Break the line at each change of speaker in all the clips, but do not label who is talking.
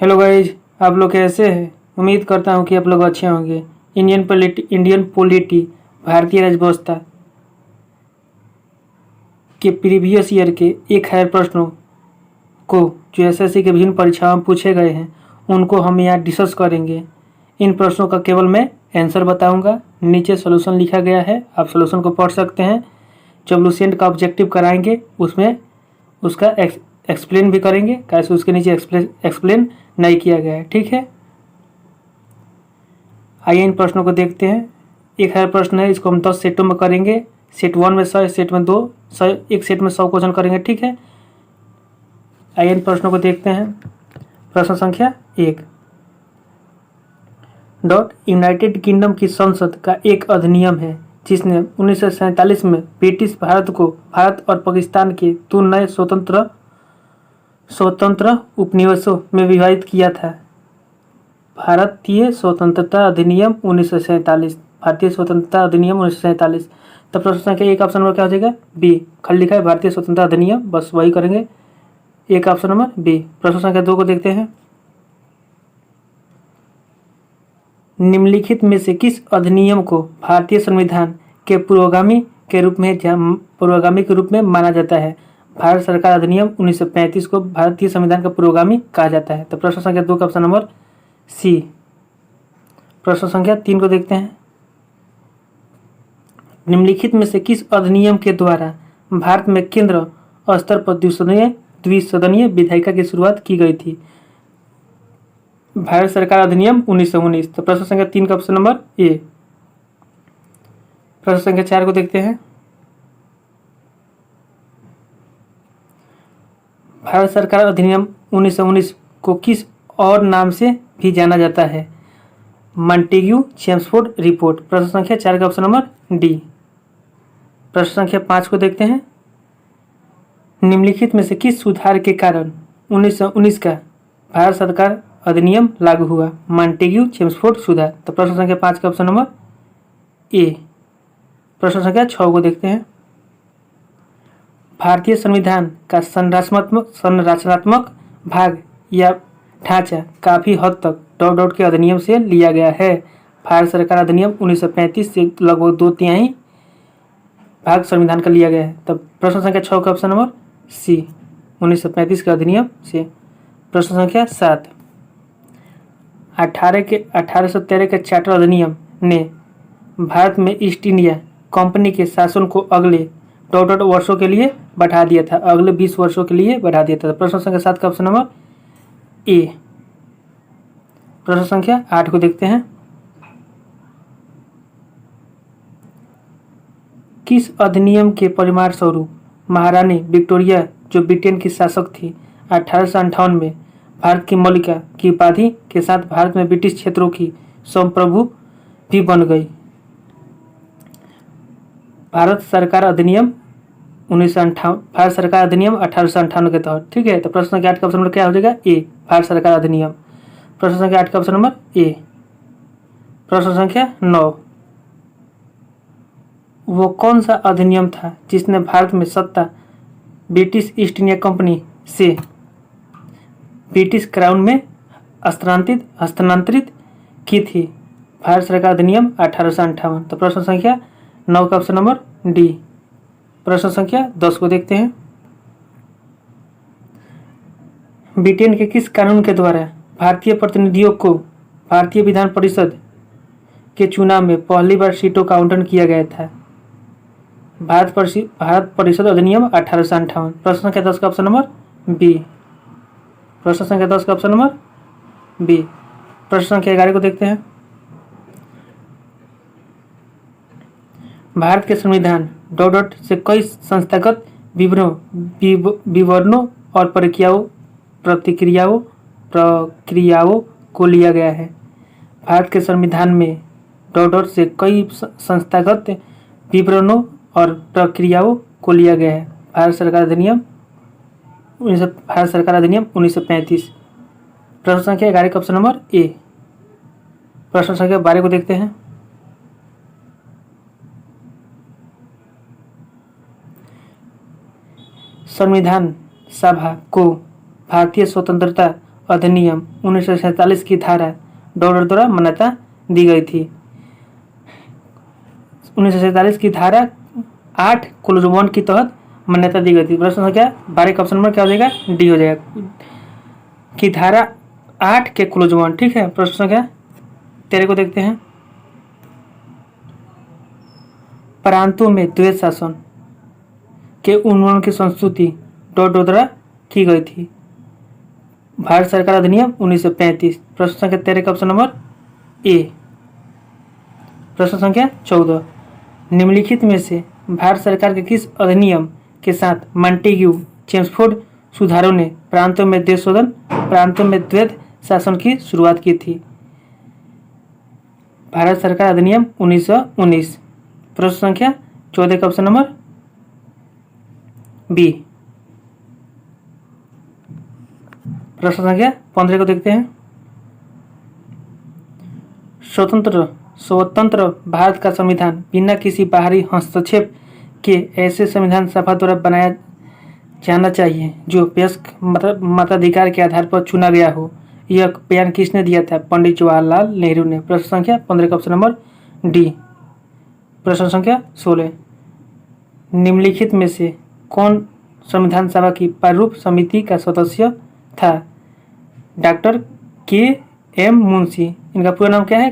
Hello guys, आप लोग कैसे हैं। उम्मीद करता हूँ कि आप लोग अच्छे होंगे। इंडियन पॉलिटी भारतीय राजव्यवस्था के प्रीवियस ईयर के 1000 प्रश्नों को जो एसएससी के विभिन्न परीक्षाओं में पूछे गए हैं उनको हम यहाँ डिस्कस करेंगे। इन प्रश्नों का केवल मैं आंसर बताऊंगा। नीचे सोल्यूशन लिखा गया है, आप सोल्यूशन को पढ़ सकते हैं। जब लुसेंट का ऑब्जेक्टिव कराएंगे उसमें उसका एक्सप्लेन भी करेंगे, कैसे उसके नीचे एक्सप्लेन नहीं किया गया है। ठीक है, आइए इन प्रश्नों को देखते हैं। 1000 प्रश्न है, इसको हम 10 सेटों में करेंगे। सेट 1 में 100, सेट में 2, एक सेट में 100 क्वेश्चन करेंगे। ठीक है, आइए इन प्रश्नों को देखते हैं। प्रश्न संख्या 1 यूनाइटेड किंगडम की संसद का एक अधिनियम है जिसने 1947 में ब्रिटिश भारत को भारत और पाकिस्तान के 2 नए स्वतंत्र उपनिवेशों में विभाजित किया था। भारतीय स्वतंत्रता अधिनियम 1947। भारतीय स्वतंत्रता अधिनियम 1947। तो प्रश्न संख्या 1 ऑप्शन नंबर क्या हो जाएगा? बी। खाली लिखा है भारतीय स्वतंत्रता अधिनियम, बस वही करेंगे। 1 ऑप्शन नंबर बी। प्रश्न संख्या 2 को देखते हैं। निम्नलिखित में से किस अधिनियम को भारतीय संविधान के पूर्वगामी के रूप में माना जाता है? भारत सरकार अधिनियम 1935 को भारतीय संविधान का पूर्वगामी कहा जाता है। तो प्रश्न संख्या 2 का ऑप्शन नंबर सी। प्रश्न संख्या 3 को देखते हैं। निम्नलिखित में से किस अधिनियम के द्वारा भारत में केंद्र स्तर पर द्विसदनीय विधायिका की शुरुआत की गई थी? भारत सरकार अधिनियम 1919। तो प्रश्न संख्या 3 का ऑप्शन नंबर ए। प्रश्न संख्या 4 को देखते हैं। भारत सरकार अधिनियम 1919 को किस और नाम से भी जाना जाता है? Montagu Chelmsford report. प्रश्न संख्या 4 का ऑप्शन नंबर डी। प्रश्न संख्या 5 को देखते हैं। निम्नलिखित में से किस सुधार के कारण 1919 का भारत सरकार अधिनियम लागू हुआ? मॉन्टेग्यू चेम्सफोर्ड सुधार। तो प्रश्न संख्या 5 का ऑप्शन नंबर ए। प्रश्न संख्या 6 को देखते हैं। भारतीय संविधान का संरचनात्मक भाग या ढांचा काफी हद तक के अधिनियम से लिया गया है। भारत सरकार अधिनियम 1935 से लगभग 2/3 भाग संविधान का लिया गया है। तब प्रश्न संख्या 6 का ऑप्शन नंबर सी, 1935 के अधिनियम से। प्रश्न संख्या 7 1813 के चार्टर अधिनियम ने भारत में ईस्ट इंडिया कंपनी के शासन को अगले वर्षों के लिए बढ़ा दिया था, अगले 20 वर्षों के लिए बढ़ा दिया था। प्रश्न संख्या 7 का ऑप्शन नंबर ए। प्रश्न संख्या 8 को देखते हैं। किस अधिनियम के परिणाम स्वरूप महारानी विक्टोरिया, जो ब्रिटेन की शासक थी, 1858 में भारत की मलिका की उपाधि के साथ भारत में ब्रिटिश क्षेत्रों की संप्रभु भी बन गई? भारत सरकार अधिनियम 1958, भारत सरकार अधिनियम 1858 के तहत। ठीक है, तो प्रश्न संख्या 8 का ऑप्शन नंबर क्या हो जाएगा? ए, भारत सरकार अधिनियम। प्रश्न संख्या 8 का ऑप्शन नंबर ए। प्रश्न संख्या 9 वो कौन सा अधिनियम था जिसने भारत में सत्ता ब्रिटिश ईस्ट इंडिया कंपनी से ब्रिटिश क्राउन में हस्तांतरित की थी? भारत सरकार अधिनियम 1858। तो प्रश्न संख्या 9 का ऑप्शन नंबर डी। प्रश्न संख्या 10 को देखते हैं। ब्रिटेन के किस कानून के द्वारा भारतीय प्रतिनिधियों को भारतीय विधान परिषद के चुनाव में पहली बार सीटों का आवंटन किया गया था? भारत परिषद अधिनियम 1858। प्रश्न संख्या 10 का ऑप्शन नंबर बी। प्रश्न संख्या 10 का ऑप्शन नंबर बी। प्रश्न संख्या 11 को देखते हैं। भारत के संविधान से कई संस्थागत विवरणों और प्रक्रियाओं को लिया गया है। भारत के संविधान में से कई संस्थागत विवरणों और प्रक्रियाओं को लिया गया है। भारत सरकार अधिनियम 1935। प्रश्न संख्या 11 का ऑप्शन नंबर ए। प्रश्न संख्या 12 को देखते हैं। संविधान सभा को भारतीय स्वतंत्रता अधिनियम 1947 की धारा डॉलर द्वारा मान्यता दी गई थी? 1947 की धारा 8 क्लोज 1 के तहत मान्यता दी गई थी। प्रश्न संख्या 12 का ऑप्शन नंबर क्या हो जाएगा? डी हो जाएगा कि धारा 8 के क्लोज 1। ठीक है, प्रश्न संख्या 13 को देखते हैं। प्रांतों में द्वैत शासन के उन्मूलन की संस्तुति द्वारा की गई थी? भारत सरकार अधिनियम 1935। प्रश्न संख्या 13 का ऑप्शन नंबर ए। प्रश्न संख्या 14, निम्नलिखित में से भारत सरकार के किस अधिनियम के साथ मॉन्टेग्यू चेम्सफोर्ड सुधारों ने प्रांतों में द्वैत शासन की शुरुआत की थी? भारत सरकार अधिनियम 1919। प्रश्न संख्या 14 का ऑप्शन नंबर बी। प्रश्न संख्या 15 को देखते हैं। स्वतंत्र भारत का संविधान बिना किसी बाहरी हस्तक्षेप के ऐसे संविधान सभा द्वारा बनाया जाना चाहिए जो वयस्क मताधिकार के आधार पर चुना गया हो। यह बयान किसने दिया था? पंडित जवाहरलाल नेहरू ने। प्रश्न संख्या 15 का ऑप्शन नंबर डी। प्रश्न संख्या 16, निम्नलिखित में से कौन संविधान सभा की प्रारूप समिति का सदस्य था? डॉक्टर के एम मुंशी। इनका पूरा नाम क्या है?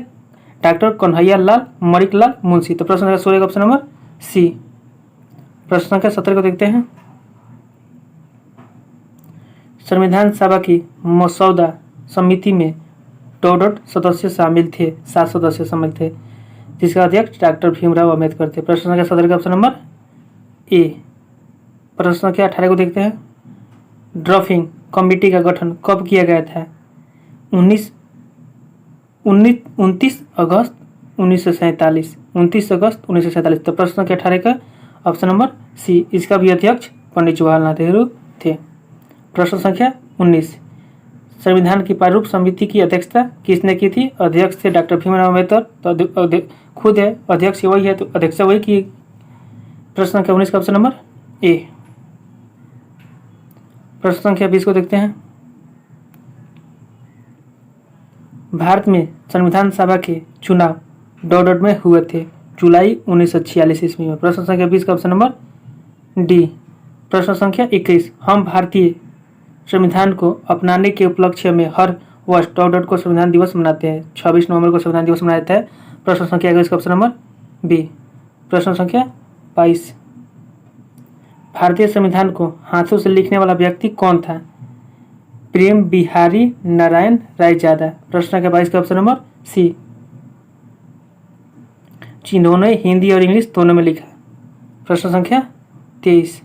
डॉक्टर कन्हैया लाल मणिकलाल मुंशी। तो प्रश्न संख्या 16 का ऑप्शन नंबर सी। प्रश्न संख्या 17 को देखते हैं। संविधान सभा की मसौदा समिति में सदस्य शामिल थे, 7 सदस्य शामिल थे, जिसका अध्यक्ष डॉक्टर भीमराव अम्बेडकर थे। प्रश्न संख्या 17 का ऑप्शन नंबर ए। प्रश्न संख्या 18 को देखते हैं। ड्राफ्टिंग कमेटी का गठन कब किया गया था? 29 अगस्त 1947। 29 अगस्त 1947। तो प्रश्न संख्या 18 का ऑप्शन नंबर सी। इसका भी अध्यक्ष पंडित जवाहरलाल नेहरू थे। प्रश्न संख्या 19, संविधान की प्रारूप समिति की अध्यक्षता किसने की थी? अध्यक्ष थे डॉक्टर भीमराव अम्बेडकर। तो खुद है अध्यक्ष वही है, तो अध्यक्ष वही की। प्रश्न संख्या 19 का ऑप्शन नंबर ए। प्रश्न संख्या 20 को देखते हैं। भारत में संविधान सभा के चुनाव डॉट में हुए थे जुलाई 1946 ईस्वी में। प्रश्न संख्या 20 का ऑप्शन नंबर डी। प्रश्न संख्या 21, हम भारतीय संविधान को अपनाने के उपलक्ष्य में हर वर्ष डॉट को संविधान दिवस मनाते हैं। 26 नवंबर को संविधान दिवस मनाया जाता है। प्रश्न संख्या 21 का ऑप्शन नंबर बी। प्रश्न संख्या 22, भारतीय संविधान को हाथों से लिखने वाला व्यक्ति कौन था? प्रेम बिहारी नारायण रायजादा। प्रश्न संख्या 22 का ऑप्शन नंबर सी, जिन्होंने हिंदी और इंग्लिश दोनों में लिखा। प्रश्न संख्या 23,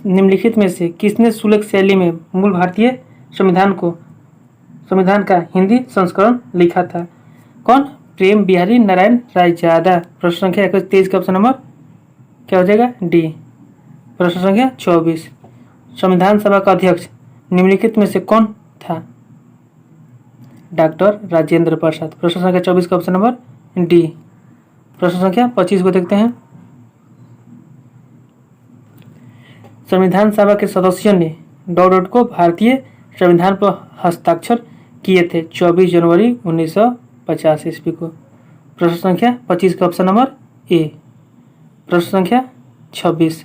निम्नलिखित में से किसने सुलभ शैली में मूल भारतीय संविधान का हिंदी संस्करण लिखा था? कौन? प्रेम बिहारी नारायण रायजादा। प्रश्न संख्या 23 का ऑप्शन नंबर क्या हो जाएगा? डी। प्रश्न संख्या 24, संविधान सभा का अध्यक्ष निम्नलिखित में से कौन था? डॉक्टर राजेंद्र प्रसाद। प्रश्न संख्या 24 का ऑप्शन नंबर डी। प्रश्न संख्या 25 को देखते हैं। संविधान सभा के सदस्यों ने डॉट को भारतीय संविधान पर हस्ताक्षर किए थे 24 जनवरी 1950 ईस्वी को। प्रश्न संख्या 25 का ऑप्शन नंबर ए। प्रश्न संख्या 26,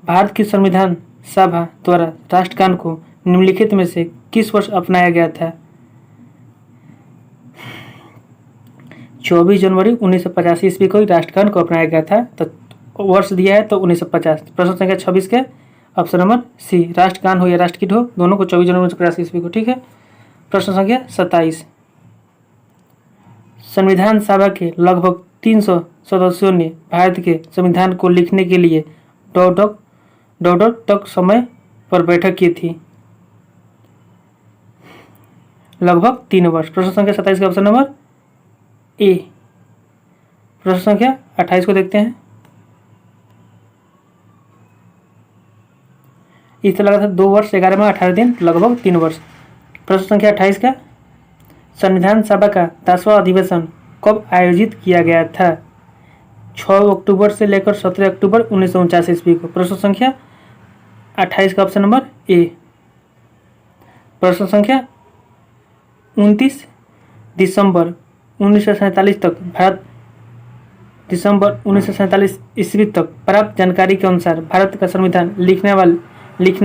भारत की संविधान सभा द्वारा राष्ट्रगान को निम्नलिखित में से किस वर्ष अपनाया गया था? 24 जनवरी 1950 ईस्वी को राष्ट्रगान को अपनाया गया था। तो वर्ष दिया है तो 1950। प्रश्न संख्या 26 के ऑप्शन नंबर सी, राष्ट्रगान हो या राष्ट्रगीत हो, दोनों को 24 जनवरी 1950 ईस्वी को। ठीक है। प्रश्न संख्या 27, संविधान सभा के लगभग 300 सदस्यों ने भारत के संविधान को लिखने के लिए डॉट तक समय पर बैठक की थी? लगभग 3 वर्ष। प्रश्न संख्या 27 का ऑप्शन नंबर ए। प्रश्न संख्या 28 को देखते हैं। इस तरह लगा था 2 वर्ष 11 माह 18 दिन, लगभग 3 वर्ष। प्रश्न संख्या 28 का, संविधान सभा का 10वां अधिवेशन कब आयोजित किया गया था? 6 अक्टूबर से लेकर 17 अक्टूबर 1949 ईस्वी को। प्रश्न संख्या 28 का ऑप्शन नंबर ए। प्रश्न संख्या 29 दिसंबर 1947 तक दिसंबर 1947 ईस्वी तक प्राप्त जानकारी के अनुसार भारत का संविधान लिखने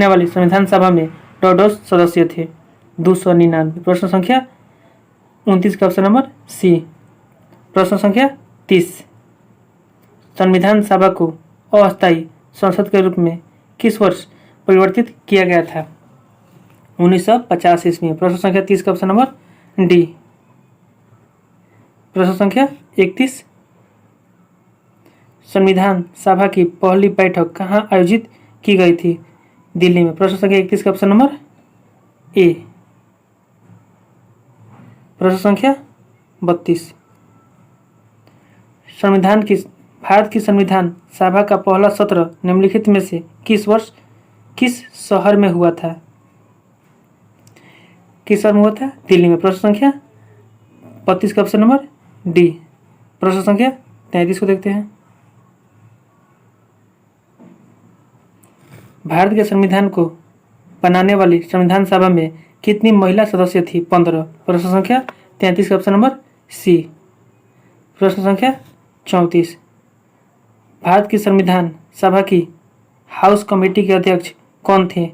वाली संविधान सभा में टोडोस सदस्य थे 299। प्रश्न संख्या 29 का ऑप्शन नंबर सी। प्रश्न संख्या 30 संविधान सभा को अस्थायी संसद के रूप में किस वर्ष परिवर्तित किया गया था? 1950 ईस्वी। प्रश्न संख्या 30 का ऑप्शन नंबर डी। प्रश्न संख्या 31 संविधान सभा की पहली बैठक कहाँ आयोजित की गई थी? दिल्ली में। प्रश्न संख्या 31 का ऑप्शन नंबर ए। प्रश्न संख्या 32 भारत की संविधान सभा का पहला सत्र निम्नलिखित में से किस वर्ष किस शहर में हुआ था? किस शहर में हुआ था? दिल्ली में। प्रश्न संख्या 32 का ऑप्शन नंबर डी। प्रश्न संख्या 33 को देखते हैं। भारत के संविधान को बनाने वाली संविधान सभा में कितनी महिला सदस्य थी? 15। प्रश्न संख्या 33 का ऑप्शन नंबर सी। प्रश्न संख्या 34 भारत की संविधान सभा की हाउस कमेटी के अध्यक्ष कौन थे?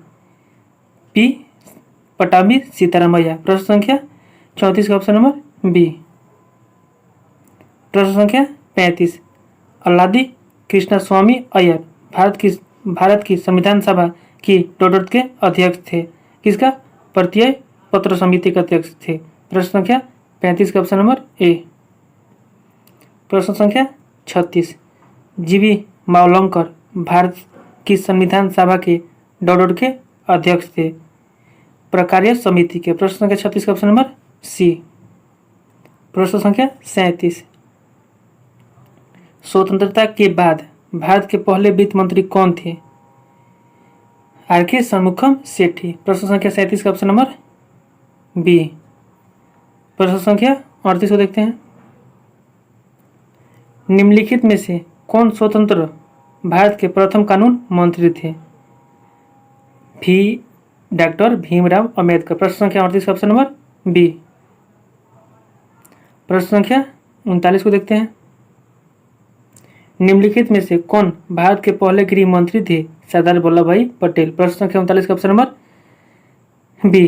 पी पटाभी सीतारामैया। प्रश्न संख्या 34 का ऑप्शन नंबर बी। प्रश्न संख्या 35 अल्लादी कृष्णा स्वामी अय्यर भारत की संविधान सभा की डोडोट के अध्यक्ष थे। किसका? प्रत्यय पत्र समिति के अध्यक्ष थे। प्रश्न संख्या 35 का ऑप्शन नंबर ए। प्रश्न संख्या 36 जीवी मावलंकर भारत की संविधान सभा के डोडोट के अध्यक्ष थे। प्रकार्य समिति के। प्रश्न संख्या 36 का ऑप्शन नंबर सी। प्रश्न संख्या 37 स्वतंत्रता के बाद भारत के पहले वित्त मंत्री कौन थे? आर के षणमुखम सेठी। प्रश्न संख्या 37 का ऑप्शन नंबर बी। प्रश्न संख्या 38 को देखते हैं। निम्नलिखित में से कौन स्वतंत्र भारत के प्रथम कानून मंत्री थे? डॉक्टर भीमराव अंबेडकर। प्रश्न संख्या 38 का ऑप्शन नंबर बी। प्रश्न संख्या 39 को देखते हैं। निम्नलिखित में से कौन भारत के पहले गृह मंत्री थे? सरदार वल्लभ भाई पटेल। प्रश्न संख्या 39 का ऑप्शन नंबर बी।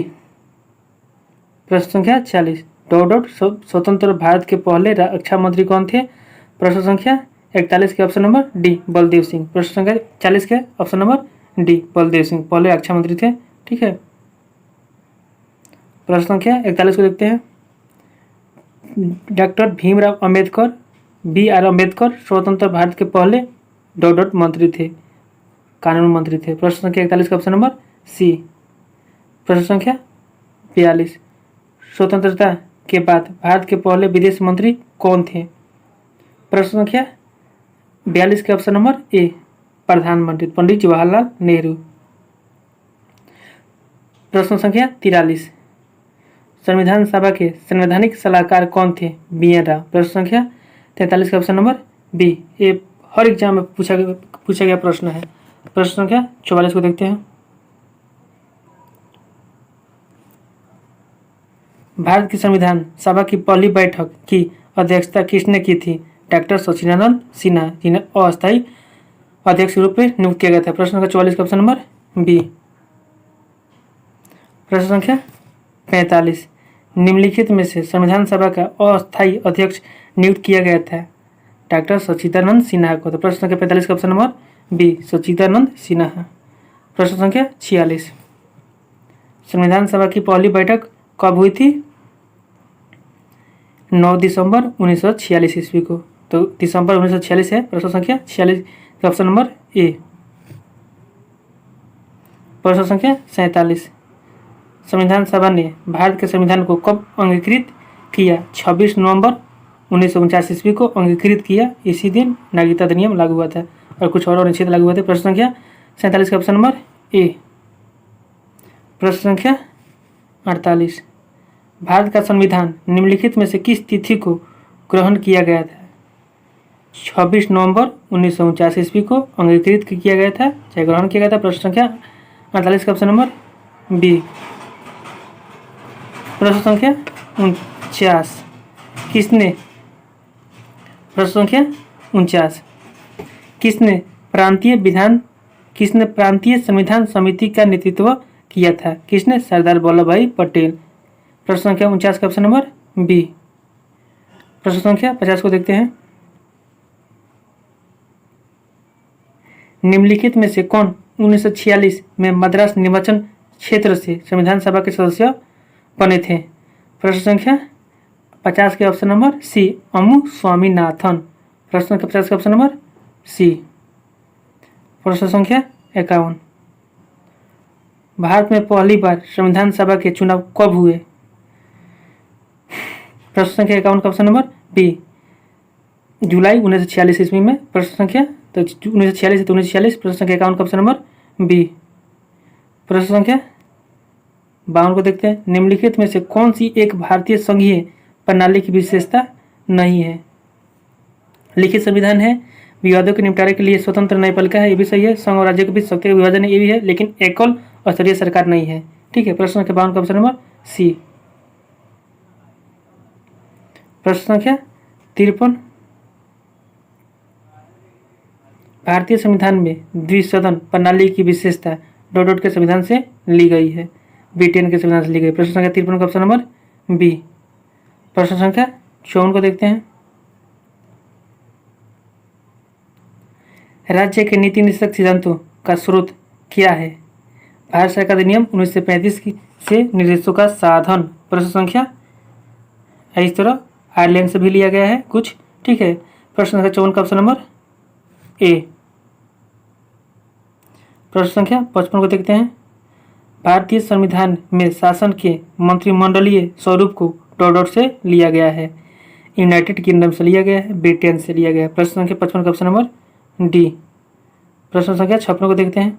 प्रश्न संख्या 40 डोडोट स्वतंत्र भारत के पहले रक्षा मंत्री कौन थे? प्रश्न संख्या 41 के option number D Baldev Singh. प्रश्न संख्या 40 के option number D Baldev Singh पहले रक्षा मंत्री थे। ठीक है। प्रश्न संख्या 41 को देखते हैं। डॉक्टर भीमराव अंबेडकर BR अम्बेडकर स्वतंत्र भारत के पहले डोडोट मंत्री थे, कानून मंत्री थे। प्रश्न संख्या 41 का ऑप्शन नंबर सी। प्रश्न संख्या 42 स्वतंत्रता के बाद भारत के पहले विदेश मंत्री कौन थे? प्रश्न संख्या 42 के ऑप्शन नंबर ए प्रधानमंत्री पंडित जवाहरलाल नेहरू। प्रश्न संख्या 43 संविधान सभा के संवैधानिक सलाहकार कौन थे? BN राव। प्रश्न संख्या 43 का ऑप्शन नंबर बी। ये हर एग्जाम में पूछा गया प्रश्न है। प्रश्न संख्या 44 को देखते हैं। भारत की संविधान सभा की पहली बैठक की अध्यक्षता किसने की थी? डॉक्टर सचिदानंद सिन्हा, जिन्हें अस्थायी अध्यक्ष के रूप में नियुक्त किया गया था। प्रश्न संख्या 44 का ऑप्शन नंबर बी। प्रश्न संख्या 45 निम्नलिखित में से संविधान सभा का अस्थायी अध्यक्ष नियुक्त किया गया था डॉक्टर सचिदानंद सिन्हा को। तो प्रश्न संख्या 45 का option number B Sachchidananda Sinha. प्रश्न संख्या 46 संविधान सभा की पहली बैठक कब हुई थी? 9 दिसंबर 1946 ईस्वी को। तो दिसंबर 1946 है। प्रश्न संख्या 46 का ऑप्शन नंबर ए। प्रश्न संख्या 47 संविधान सभा ने भारत के संविधान को कब अंगीकृत किया? 26 नवंबर 1949 ईस्वी को अंगीकृत किया। इसी दिन नागरिकता अधिनियम लागू हुआ था और कुछ और अनुच्छेद लागू हुए थे। प्रश्न संख्या 47 का ऑप्शन नंबर ए। प्रश्न संख्या 48 भारत का संविधान निम्नलिखित में से किस तिथि को ग्रहण किया गया था? 26 नवंबर 1949 ईस्वी को अंगीकृत किया गया था, चाहे ग्रहण किया गया था। प्रश्न संख्या 48 का ऑप्शन नंबर बी। प्रश्न संख्या 49 किसने प्रश्न संख्या 49 किसने प्रांतीय संविधान समिति का नेतृत्व किया था? किसने? सरदार वल्लभ भाई पटेल। प्रश्न संख्या 49 का ऑप्शन नंबर बी। प्रश्न संख्या 50 को देखते हैं। निम्नलिखित में से कौन 1946 में मद्रास निर्वाचन क्षेत्र से संविधान सभा के सदस्य बने थे? प्रश्न संख्या 50 के option number C Ammu Swaminathan. प्रश्न संख्या 50 का ऑप्शन नंबर सी। प्रश्न संख्या 51 भारत में पहली बार संविधान सभा के चुनाव कब हुए? प्रश्न संख्या 51 का ऑप्शन नंबर बी जुलाई 1946 ईस्वी में। प्रश्न संख्या 1946 तो 1946। प्रश्न संख्या 51 का ऑप्शन नंबर बी। प्रश्न संख्या 52 को देखते हैं। निम्नलिखित में से कौन सी एक भारतीय संघीय प्रणाली की विशेषता नहीं है? लिखित संविधान है, विवादों के निपटारे के लिए स्वतंत्र न्यायपालिका है, ये भी सही है। संघ और राज्य के बीच शक्ति का विभाजन है, ये भी है, लेकिन एकल और स्तरीय सरकार नहीं है। ठीक है। प्रश्न संख्या 52 का ऑप्शन नंबर सी। प्रश्न संख्या 53 भारतीय संविधान में द्विसदन प्रणाली की विशेषता डॉट के संविधान से ली गई है, ब्रिटेन के संविधान से ली गई। प्रश्न संख्या 53 का ऑप्शन नंबर बी। प्रश्न संख्या 54 को देखते हैं। राज्य के नीति निषेधक सिद्धांतों का स्रोत क्या है? भारत सरकार अधिनियम 1935 से निर्देशों का साधन। प्रश्न संख्या इस तरह आयरलैंड से भी लिया गया है कुछ। ठीक है। प्रश्न संख्या 54 का ऑप्शन नंबर ए। प्रश्न संख्या 55 को देखते हैं। भारतीय संविधान में शासन के मंत्रिमंडलीय स्वरूप को डॉट से लिया गया है, यूनाइटेड किंगडम से लिया गया है, ब्रिटेन से लिया गया है। प्रश्न संख्या 55 का ऑप्शन नंबर डी। प्रश्न संख्या 56 को देखते हैं।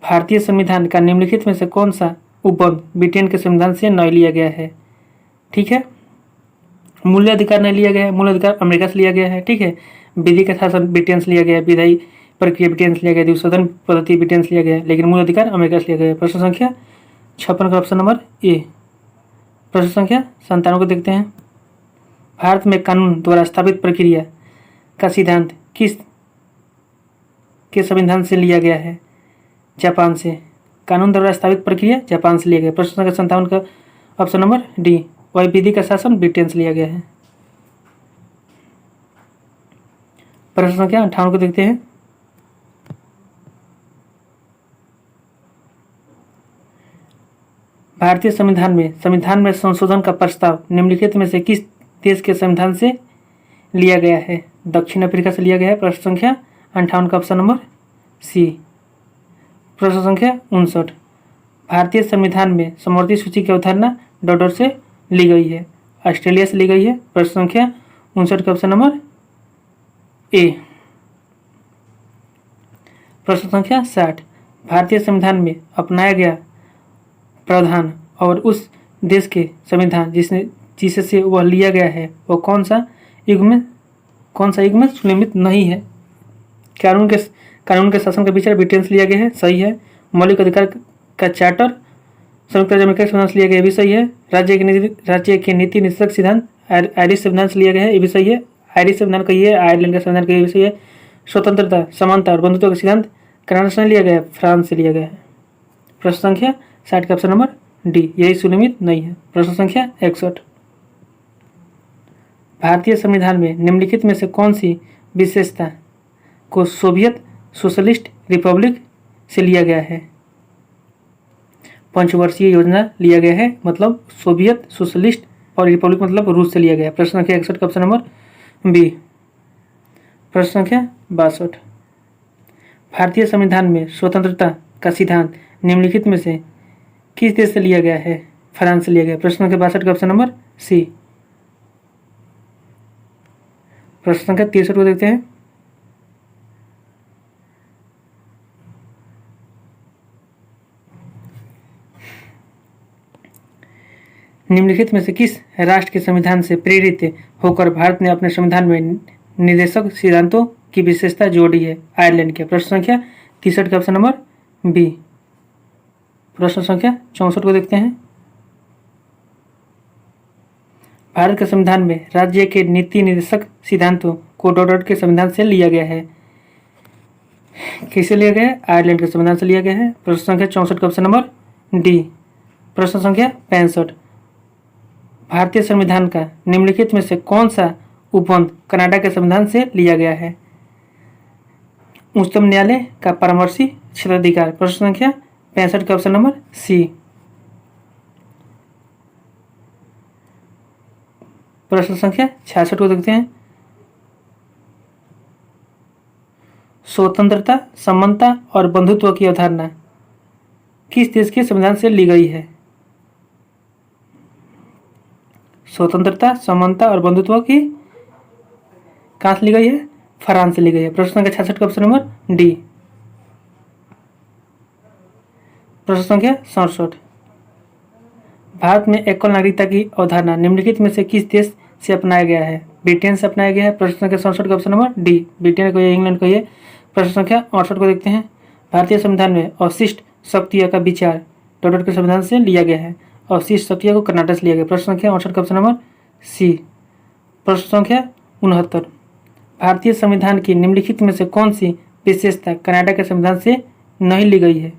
भारतीय संविधान का निम्नलिखित में से कौन सा उपबंध ब्रिटेन के संविधान से नहीं लिया गया है? ठीक है। मूल्य अधिकार नहीं लिया गया है, मूल्य अधिकार अमेरिका से लिया गया है। ठीक है। विधि का शासन ब्रिटेन से लिया गया है, विधायी प्रक्रिया ब्रिटेन से लिया गया है, द्विसदन पद्धति ब्रिटेन से लिया गया है, लेकिन मूल अधिकार अमेरिका से लिया गया है। प्रश्न संख्या 56 का ऑप्शन नंबर ए। प्रश्न संख्या 57 को देखते हैं। भारत में कानून द्वारा स्थापित प्रक्रिया का सिद्धांत किस के संविधान से लिया गया है? जापान से। कानून द्वारा स्थापित प्रक्रिया जापान से लिया गया। प्रश्न संख्या 57 का ऑप्शन नंबर डी। वही विधि का शासन ब्रिटेन से लिया गया है। प्रश्न संख्या 58 को देखते हैं। भारतीय संविधान में संशोधन का प्रस्ताव निम्नलिखित में से किस देश के संविधान से लिया गया है? दक्षिण अफ्रीका से लिया गया है। प्रश्न संख्या 58 का ऑप्शन नंबर सी। प्रश्न संख्या 59 भारतीय संविधान में समवर्ती सूची की अवधारणा डॉट से ली गई है, ऑस्ट्रेलिया से ली गई है। प्रश्न संख्या 59 का ऑप्शन नंबर ए। प्रश्न संख्या 60 भारतीय संविधान में अपनाया गया प्रावधान और उस देश के संविधान जिससे वह लिया गया है वो कौन सा युग में सुनियमित नहीं है? कानून के शासन का विचार ब्रिटेन से लिया गया है, सही है। मौलिक अधिकार का चार्टर संयुक्त राज्य अमेरिका के संविधान से लिया गया, ये भी सही है। राज्य के नीति निषेधक सिद्धांत आयरिश संविधान से लिया गया है, ये भी सही है। आयरिश संविधान का ये है, आयरलैंड का संविधान का ये भी सही है। स्वतंत्रता, समानता और बंधुत्व का सिद्धांत कनाडा से लिया गया है, फ्रांस से लिया गया है। प्रश्न संख्या 60 का ऑप्शन नंबर डी, यही सुनियमित नहीं है। प्रश्न संख्या 61 भारतीय संविधान में निम्नलिखित में से कौन सी विशेषता को सोवियत सोशलिस्ट रिपब्लिक से लिया गया है? पंचवर्षीय योजना लिया गया है, मतलब सोवियत सोशलिस्ट, और रिपब्लिक मतलब रूस से लिया गया है। प्रश्न संख्या 61 का ऑप्शन नंबर बी। प्रश्न संख्या 62 भारतीय संविधान में स्वतंत्रता का सिद्धांत निम्नलिखित में से किस देश से लिया गया है? फ्रांस से लिया गया है। प्रश्न संख्या 62 का ऑप्शन नंबर सी। प्रश्न संख्या 63 को देखते हैं। निम्नलिखित में से किस राष्ट्र के संविधान से प्रेरित होकर भारत ने अपने संविधान में निर्देशक सिद्धांतों की विशेषता जोड़ी है आयरलैंड के? प्रश्न संख्या 63 का ऑप्शन नंबर बी। प्रश्न संख्या 64 को देखते हैं। भारत के संविधान में राज्य के नीति निर्देशक सिद्धांतों को डॉट के संविधान से लिया गया है। किसे लिया गया है? आयरलैंड के संविधान से लिया गया है। प्रश्न संख्या 64 का ऑप्शन नंबर डी। प्रश्न संख्या 65, भारतीय संविधान का निम्नलिखित में से कौन सा उपबंध कनाडा के संविधान से लिया गया है? उच्चतम न्यायालय का परामर्शी क्षेत्राधिकार। प्रश्न संख्या 65 का ऑप्शन नंबर सी। प्रश्न संख्या 66 को देखते हैं। स्वतंत्रता, समानता और बंधुत्व की अवधारणा किस देश के संविधान से ली गई है? स्वतंत्रता, समानता और बंधुत्व की कहां से ली गई है? फ्रांस से ली गई है। प्रश्न संख्या 66 का ऑप्शन नंबर डी। प्रश्न संख्या 67, भारत में एकल नागरिकता की अवधारणा निम्नलिखित में से किस देश से अपनाया गया है? ब्रिटेन से अपनाया गया है। प्रश्न संख्या 67 का ऑप्शन नंबर डी। ब्रिटेन को, इंग्लैंड को है। प्रश्न संख्या 68 को देखते हैं। भारतीय संविधान में अवशिष्ट शक्तियों का विचार डॉट के संविधान से लिया गया है। अवशिष्ट शक्तियों को कर्नाटक से लिया गया। प्रश्न संख्या 68 का ऑप्शन नंबर सी। प्रश्न संख्या 69, भारतीय संविधान की निम्नलिखित में से कौन सी विशेषता कनाडा के संविधान से नहीं ली गई है?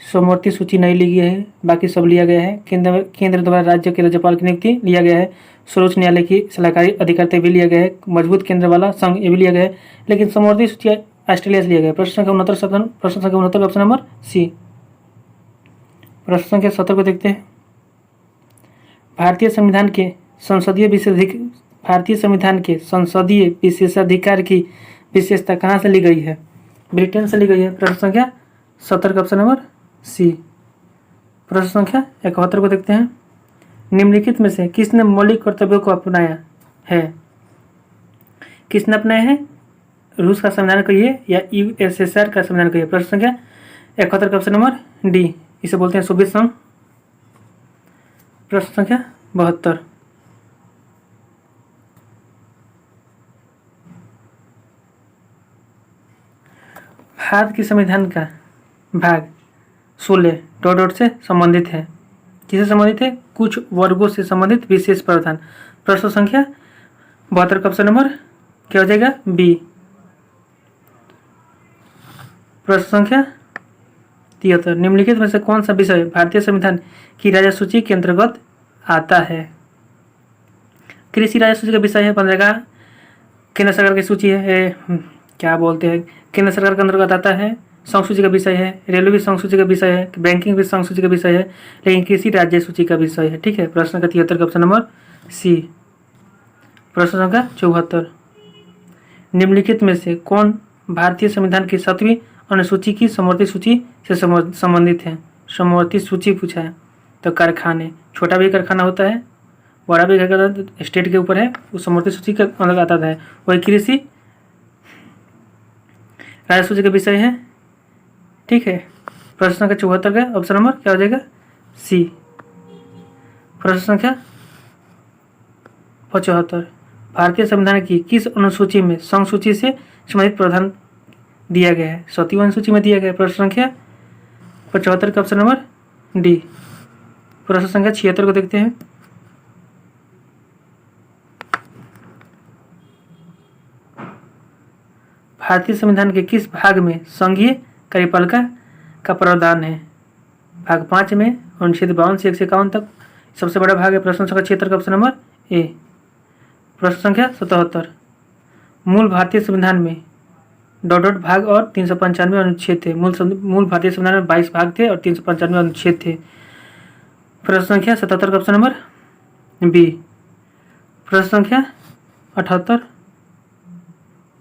समवर्ती सूची नहीं ली गई है, बाकी सब लिया गया है। केंद्र द्वारा राज्य के राज्यपाल की नियुक्ति लिया गया है। सर्वोच्च न्यायालय की सलाहकारी अधिकारिता भी लिया गया है। मजबूत केंद्र वाला संघ ये भी लिया गया है, लेकिन समवर्ती सूची ऑस्ट्रेलिया से लिया गया है। प्रश्न संख्या 69 का ऑप्शन नंबर सी। प्रश्न संख्या 70 को देखते हैं। भारतीय संविधान के संसदीय विशेषाधिकार की विशेषता कहाँ से ली गई है? ब्रिटेन से ली गई है। प्रश्न संख्या 70 का ऑप्शन नंबर सी। प्रश्न संख्या 71 को देखते हैं। निम्नलिखित में से किसने मौलिक कर्तव्यों को अपनाया है? किसने अपनाया है? रूस का संविधान कहिए या यूएसएसआर का संविधान कहिए। प्रश्न संख्या 71 का ऑप्शन नंबर डी, इसे बोलते हैं सोवियत संघ। प्रश्न संख्या 72, भारत के संविधान का भाग 16 डॉट से संबंधित है। किससे संबंधित है? कुछ वर्गों से संबंधित विशेष प्रावधान। प्रश्न संख्या 72 का ऑप्शन नंबर क्या हो जाएगा? बी। प्रश्न संख्या 73, निम्नलिखित में से कौन सा विषय भारतीय संविधान की राज्य सूची के अंतर्गत आता है? कृषि राज्य सूची का विषय है। मनरेगा केंद्र सरकार की सूची है, क्या बोलते हैं, केंद्र सरकार के अंतर्गत आता है। संघ सूची का विषय है। रेलवे भी संघ सूची का विषय है। बैंकिंग भी संघ सूची का विषय है, लेकिन कृषि राज्य सूची का विषय है। ठीक है। प्रश्न संख्या 73 का ऑप्शन नंबर सी। प्रश्न संख्या 74, निम्नलिखित में से कौन भारतीय संविधान की 7वीं अनुसूची की समवर्ती सूची से संबंधित है? समवर्ती सूची पूछा है तो कारखाने, छोटा भी कारखाना होता है, बड़ा भी कारखाना स्टेट के ऊपर है, वो समवर्ती सूची के अंतर्गत आता है। वही कृषि राज्य सूची का विषय है। ठीक है। प्रश्न संख्या 74 का ऑप्शन नंबर क्या हो जाएगा? सी। प्रश्न संख्या 75, भारतीय संविधान की किस अनुसूची में संघ सूची से संबंधित प्रावधान दिया गया है? 7वीं अनुसूची में दिया गया है। प्रश्न संख्या 75 का ऑप्शन नंबर डी। प्रश्न संख्या 76 को देखते हैं। भारतीय संविधान के किस भाग में संघीय कार्यपालिका का प्रावधान है? भाग 5 में अनुच्छेद 52 से 151 तक सबसे बड़ा भाग है। प्रश्न संख्या 76 का ऑप्शन नंबर ए। प्रश्न संख्या 77, मूल भारतीय संविधान में डॉट भाग और 395 अनुच्छेद थे। मूल भारतीय संविधान में 22 भाग थे और 395 अनुच्छेद थे। प्रश्न संख्या 77 का ऑप्शन नंबर बी। प्रश्न संख्या 78,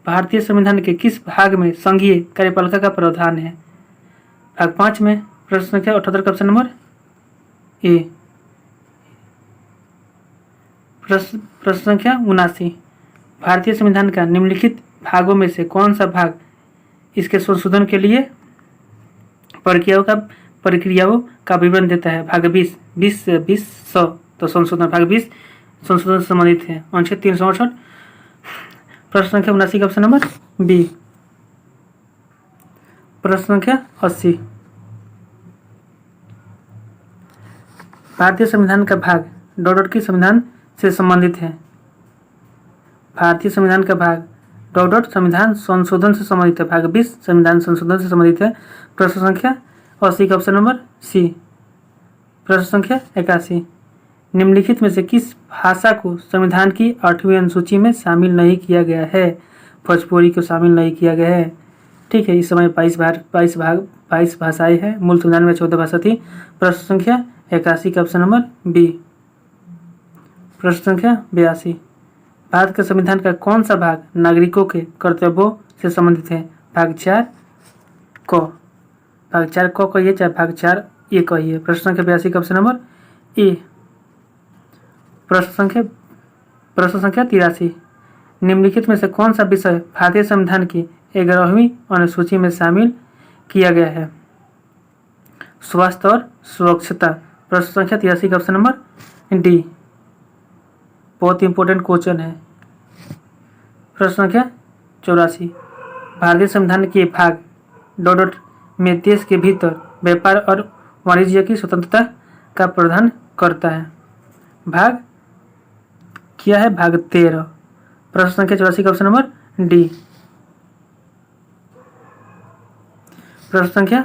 भारतीय संविधान के किस भाग में संघीय कार्यपालिका का प्रावधान है? भाग 5 में। प्रश्न संख्या 78 का ऑप्शन नंबर ए। प्रश्न संख्या 79, भारतीय संविधान का निम्नलिखित भागों में से कौन सा भाग इसके संशोधन के लिए प्रक्रियाओं का विवरण देता है? भाग 20 तो संशोधन भाग 20 संशोधन से संबंधित है। अनुच्छेद 368। प्रश्न संख्या 79 का ऑप्शन नंबर बी। प्रश्न संख्या 80, भारतीय संविधान का भाग डॉट डॉट की संविधान से संबंधित है। भारतीय संविधान का भाग डॉट डॉट संविधान संशोधन से संबंधित है। भाग 20 संविधान संशोधन से संबंधित है। प्रश्न संख्या 80 का ऑप्शन नंबर सी। प्रश्न संख्या 81, निम्नलिखित में से किस भाषा को संविधान की 8वीं अनुसूची में शामिल नहीं किया गया है? भोजपुरी को शामिल नहीं किया गया है। ठीक है, इस समय 22 भाषाएं हैं। मूल संविधान में 14 भाषा थी। प्रश्न संख्या 81 का ऑप्शन नंबर बी। प्रश्न संख्या 82, भारत के संविधान का कौन सा भाग नागरिकों के कर्तव्यों से संबंधित है? भाग 4 क। भाग 4 क कहिए चाहे भाग 4 ए कहिए। प्रश्न संख्या 82 का ऑप्शन नंबर ए। प्रश्न संख्या 83, निम्नलिखित में से कौन सा विषय भारतीय संविधान की 11वीं अनुसूची में शामिल किया गया है? स्वास्थ्य और सुरक्षता। प्रश्न संख्या 83 का ऑप्शन नंबर डी। बहुत इंपॉर्टेंट क्वेश्चन है। प्रश्न संख्या 84, भारतीय संविधान के भाग डॉट डॉट में देश के भीतर व्यापार और वाणिज्य की स्वतंत्रता का प्रावधान करता है। भाग क्या है? भाग 13। प्रश्न संख्या 84 का ऑप्शन नंबर डी। प्रश्न संख्या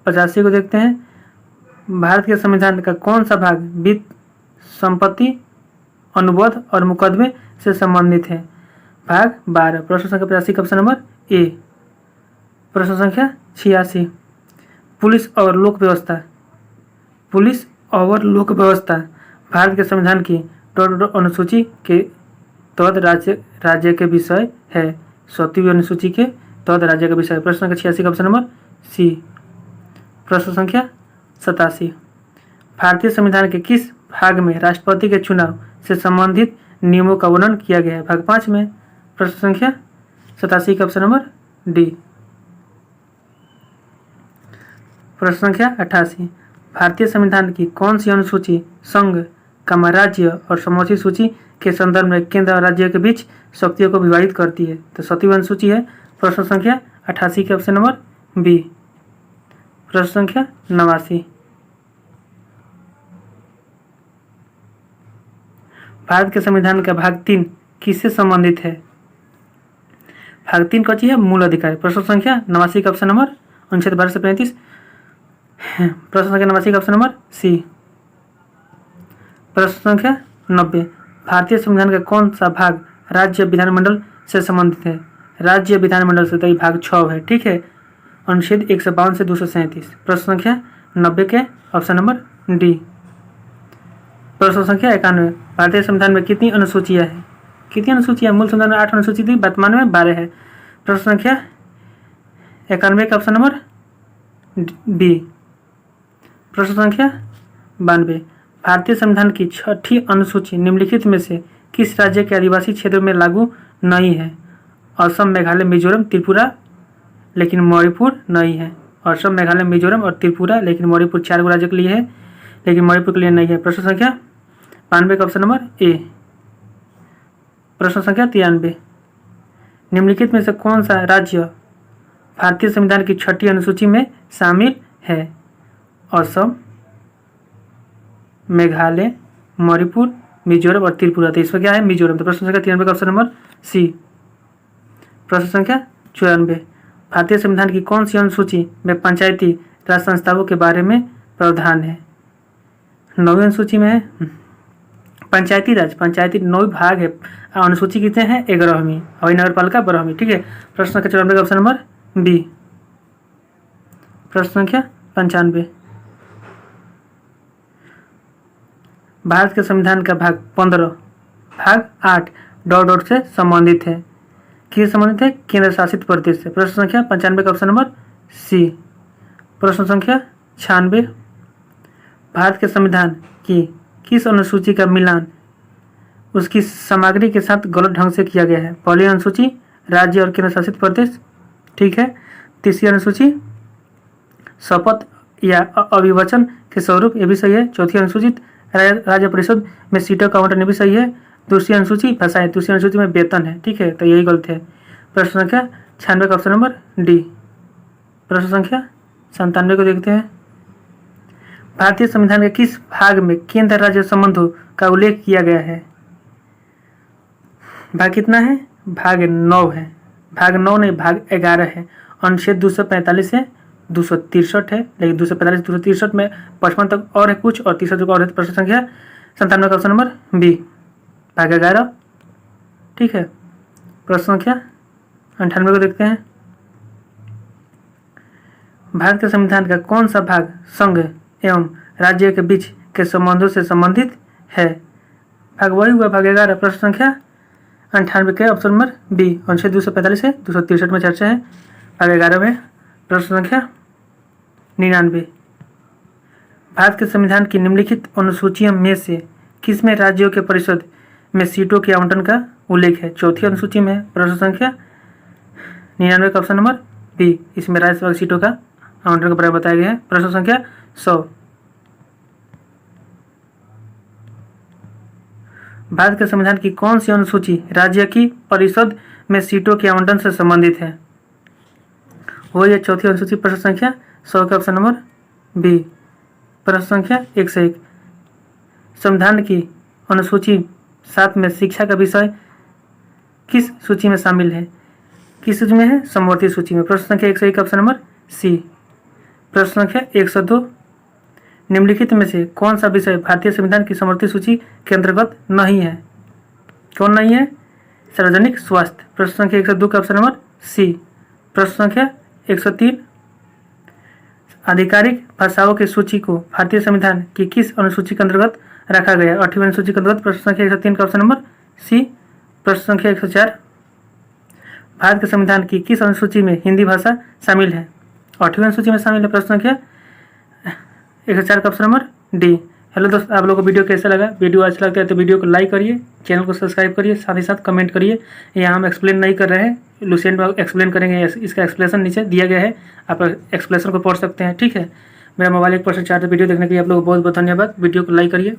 85 को देखते हैं। भारत के संविधान का कौन सा भाग वित्त, संपत्ति, अनुबंध और मुकदमे से संबंधित है? भाग 12। प्रश्न संख्या 85 का ऑप्शन नंबर ए। प्रश्न संख्या 86, पुलिस और लोक व्यवस्था भारत के संविधान की डॉट अनुसूची के तहत राज्य के विषय है। 7वीं अनुसूची के तहत राज्य का विषय। प्रश्न संख्या 86 का ऑप्शन नंबर सी। प्रश्न संख्या 87, भारतीय संविधान के किस भाग में राष्ट्रपति के चुनाव से संबंधित नियमों का वर्णन किया गया है? भाग 5 में। प्रश्न संख्या 87 का ऑप्शन नंबर डी। प्रश्न संख्या 88, भारतीय संविधान की कौन सी अनुसूची संघ, राज्य और समष्टि सूची के संदर्भ में केंद्र और राज्य के बीच शक्तियों को विभाजित करती है? तो 7वीं अनुसूची है। प्रश्न संख्या 88 के ऑप्शन नंबर बी। प्रश्न संख्या 89, भारत के संविधान का भाग 3 किससे संबंधित है? भाग 3 कौन सी है? मूल अधिकार। प्रश्न संख्या 89 का ऑप्शन नंबर अनुच्छेद 12 से 35। प्रश्न संख्या 89 का ऑप्शन नंबर सी। प्रश्न संख्या 90, भारतीय संविधान का कौन सा भाग राज्य विधानमंडल से संबंधित है? राज्य विधानमंडल से तो भाग 6 है। ठीक है, अनुच्छेद 152 से 237। प्रश्न संख्या 90 के ऑप्शन नंबर डी। प्रश्न संख्या 91, भारतीय संविधान में कितनी अनुसूचियां हैं? कितनी अनुसूचियां? मूल संविधान में 8 अनुसूची थी, वर्तमान में 12 है। प्रश्न संख्या 91 का ऑप्शन नंबर बी। प्रश्न संख्या 92, भारतीय संविधान की 6ठी अनुसूची निम्नलिखित में से किस राज्य के आदिवासी क्षेत्रों में लागू नहीं है? असम, मेघालय, मिजोरम, त्रिपुरा, लेकिन मणिपुर नहीं है। असम, मेघालय, मिजोरम और त्रिपुरा, लेकिन मणिपुर 4 राज्यों के लिए है, लेकिन मणिपुर के लिए नहीं है। प्रश्न संख्या 92 का ऑप्शन नंबर ए। प्रश्न संख्या 93, निम्नलिखित में से कौन सा राज्य भारतीय संविधान की 6ठी अनुसूची में शामिल है? असम, मेघालय, मणिपुर, मिजोरम और त्रिपुरा। तो इसमें क्या है? मिजोरम। तो प्रश्न संख्या 93 का ऑप्शन नंबर सी। प्रश्न संख्या 94, भारतीय संविधान की कौन सी अनुसूची में पंचायती राज संस्थाओं के बारे में प्रावधान है? 9वीं अनुसूची में है पंचायती राज। पंचायती 9 भाग है। अनुसूची कितने हैं? 11वीं। और नगर पालिका 12वीं। ठीक है, प्रश्न संख्या 94 का ऑप्शन नंबर बी। प्रश्न संख्या 95, भारत के संविधान का भाग 15 भाग 8 डॉट डॉट से संबंधित है। किस संबंधित है? केंद्र शासित प्रदेश से। प्रश्न संख्या 95 का ऑप्शन नंबर सी। प्रश्न संख्या 96, भारत के संविधान की किस अनुसूची का मिलान उसकी सामग्री के साथ गलत ढंग से किया गया है? पहली अनुसूची राज्य और केंद्र शासित प्रदेश। ठीक है, तीसरी अनुसूची शपथ या अभिवचन के स्वरूप, ये भी सही है। चौथी अनुसूचित राज्य परिषद में सीटों का आवंटन भी सही है। दूसरी अनुसूची भाषाएं, दूसरी अनुसूची में वेतन है, ठीक है, तो यही गलत है। प्रश्न संख्या 96 का ऑप्शन नंबर डी। प्रश्न संख्या 97 को देखते हैं। भारतीय संविधान के किस भाग में केंद्र राज्य संबंधों का उल्लेख किया गया है? भाग कितना है? भाग 9 है। भाग 9 नहीं, भाग 11 है। अनुच्छेद 245 से 263 है, लेकिन 245 263 में 55 तक और है कुछ और 30 तक और है। प्रश्न संख्या 97 का ऑप्शन नंबर बी, भाग 11, ठीक है। प्रश्न संख्या 98 को देखते हैं। भारत के संविधान का कौन सा भाग संघ एवं राज्य के बीच के संबंधों से संबंधित है? भाग वही हुआ, भाग 11। प्रश्न संख्या 98 के ऑप्शन नंबर बी, अनुच्छेद 245 से 263 में चर्चा है। भाग 11 में प्रश्न संख्या 99। भारत के संविधान की निम्नलिखित अनुसूचियों में से किसमें राज्यों के परिषद में सीटों के आवंटन का उल्लेख है? चौथी अनुसूची में है। प्रश्न संख्या 99 का ऑप्शन नंबर बी, इसमें राज्यसभा सीटों का आवंटन के बारे में बताया गया है। प्रश्न संख्या 100। भारत के संविधान की कौन सी अनुसूची राज्य की परिषद में सीटों के आवंटन से संबंधित है? वो ये चौथी अनुसूची। प्रश्न संख्या 100 का ऑप्शन नंबर बी। प्रश्न संख्या 101। संविधान की अनुसूची 7 में शिक्षा का विषय किस सूची में शामिल है? किस सूची में है? समवर्ती सूची में। प्रश्न संख्या 101 का ऑप्शन नंबर सी। प्रश्न संख्या 102। निम्नलिखित में से कौन सा विषय भारतीय संविधान की समवर्ती सूची के अंतर्गत नहीं है? कौन नहीं है? सार्वजनिक स्वास्थ्य। प्रश्न संख्या 102 का ऑप्शन नंबर सी। प्रश्न संख्या 103। आधिकारिक भाषाओं की सूची को भारतीय संविधान की किस अनुसूची के अंतर्गत रखा गया? 8वीं अनुसूची के अंतर्गत। प्रश्न संख्या 103 का ऑप्शन नंबर सी। प्रश्न संख्या 104। भारत के संविधान की किस अनुसूची में हिंदी भाषा शामिल है? 8वीं अनुसूची में शामिल है। प्रश्न संख्या 104 का ऑप्शन नंबर डी। हेलो दोस्तों, आप लोगों को वीडियो कैसा लगा? वीडियो अच्छा लगता है तो वीडियो को लाइक करिए, चैनल को सब्सक्राइब करिए, साथ ही साथ कमेंट करिए। यहाँ हम एक्सप्लेन नहीं कर रहे हैं, लुसेंट एक्सप्लेन करेंगे। इसका एक्सप्लेनेशन नीचे दिया गया है, आप एक्सप्लेनेशन को पढ़ सकते हैं, ठीक है। मेरा मोबाइल 1% चार्ज है। वीडियो देखने के लिए आप लोगों को बहुत बहुत धन्यवाद। वीडियो को लाइक करिए।